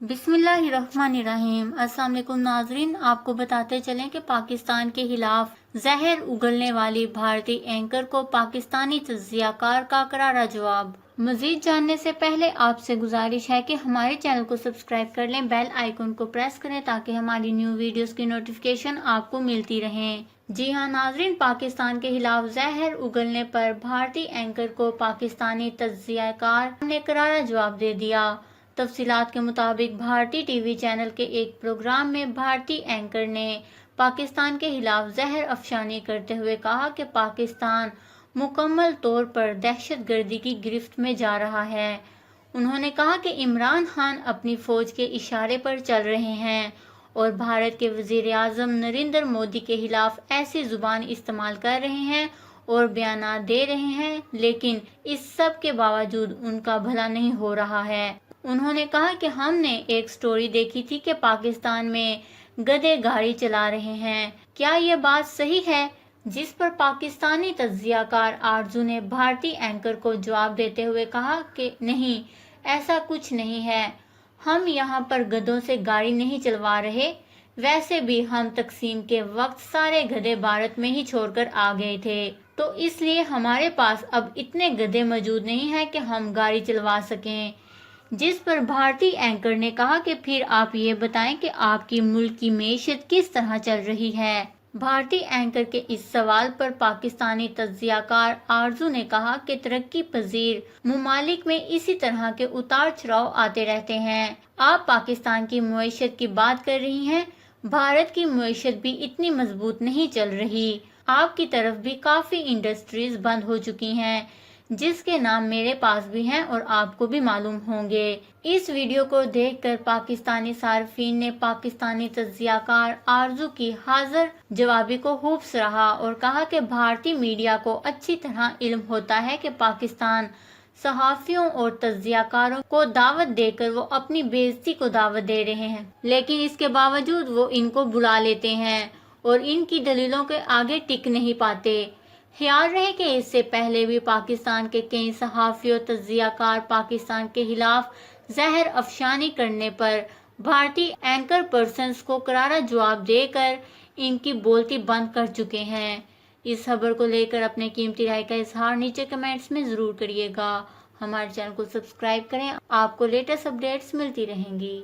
बिस्मिल्लाहिर्रहमानिर्रहीम। अस्सलाम वालेकुम नाजरीन, आपको बताते चलें कि पाकिस्तान के खिलाफ जहर उगलने वाली भारतीय एंकर को पाकिस्तानी तज्जियाकार का करारा जवाब। मजीद जानने से पहले आपसे गुजारिश है कि हमारे चैनल को सब्सक्राइब कर लें, बेल आइकन को प्रेस करें ताकि हमारी न्यू वीडियोस की नोटिफिकेशन आपको मिलती रहें। जी हाँ नाजरीन, पाकिस्तान के खिलाफ जहर उगलने पर भारतीय एंकर को पाकिस्तानी तज्जियाकार ने करारा जवाब दे दिया। तफसीलात के मुताबिक भारतीय टीवी चैनल के एक प्रोग्राम में भारतीय एंकर ने पाकिस्तान के खिलाफ जहर अफशानी करते हुए कहा कि पाकिस्तान मुकम्मल तौर पर दहशतगर्दी की गिरफ्त में जा रहा है। उन्होंने कहा कि इमरान खान अपनी फौज के इशारे पर चल रहे हैं और भारत के वजीर आज़म नरेंद्र मोदी के खिलाफ ऐसी जुबान इस्तेमाल कर रहे हैं और बयानात दे रहे हैं, लेकिन इस सब के बावजूद उनका भला नहीं हो रहा है। उन्होंने कहा कि हमने एक स्टोरी देखी थी कि पाकिस्तान में गधे गाड़ी चला रहे हैं, क्या ये बात सही है? जिस पर पाकिस्तानी तज्जियाकार आरजू ने भारतीय एंकर को जवाब देते हुए कहा कि नहीं, ऐसा कुछ नहीं है, हम यहाँ पर गधों से गाड़ी नहीं चलवा रहे, वैसे भी हम तकसीम के वक्त सारे गधे भारत में ही छोड़कर आ गए थे, तो इसलिए हमारे पास अब इतने गधे मौजूद नहीं है कि हम गाड़ी चलवा सकें। जिस पर भारतीय एंकर ने कहा कि फिर आप ये बताएं कि आपकी मुल्क की मेशत किस तरह चल रही है। भारतीय एंकर के इस सवाल पर पाकिस्तानी तज्जियाकार आरजू ने कहा कि तरक्की पजीर मुमालिक में इसी तरह के उतार चढ़ाव आते रहते हैं। आप पाकिस्तान की मुईशत की बात कर रही हैं, भारत की मुईशत भी इतनी मजबूत नहीं चल रही। आपकी तरफ भी काफी इंडस्ट्रीज बंद हो चुकी हैं, जिसके नाम मेरे पास भी हैं और आपको भी मालूम होंगे। इस वीडियो को देखकर पाकिस्तानी सार्फिन ने पाकिस्तानी तज्जियाकार आरजू की हाजिर जवाबी को खूब सराहा और कहा कि भारतीय मीडिया को अच्छी तरह इल्म होता है कि पाकिस्तान सहाफियों और तज्जियाकारों को दावत देकर वो अपनी बेइज्जती को दावत दे रहे हैं, लेकिन इसके बावजूद वो इनको बुला लेते हैं और इनकी दलीलों के आगे टिक नहीं पाते। ख्याल रहे कि इससे पहले भी पाकिस्तान के कई सहाफ़ी और तज्जियाकार पाकिस्तान के खिलाफ जहर अफशानी करने पर भारतीय एंकर पर्सन्स को करारा जवाब देकर इनकी बोलती बंद कर चुके हैं। इस खबर को लेकर अपने कीमती राय का इजहार नीचे कमेंट्स में ज़रूर करिएगा। हमारे चैनल को सब्सक्राइब करें, आपको लेटेस्ट अपडेट्स मिलती रहेंगी।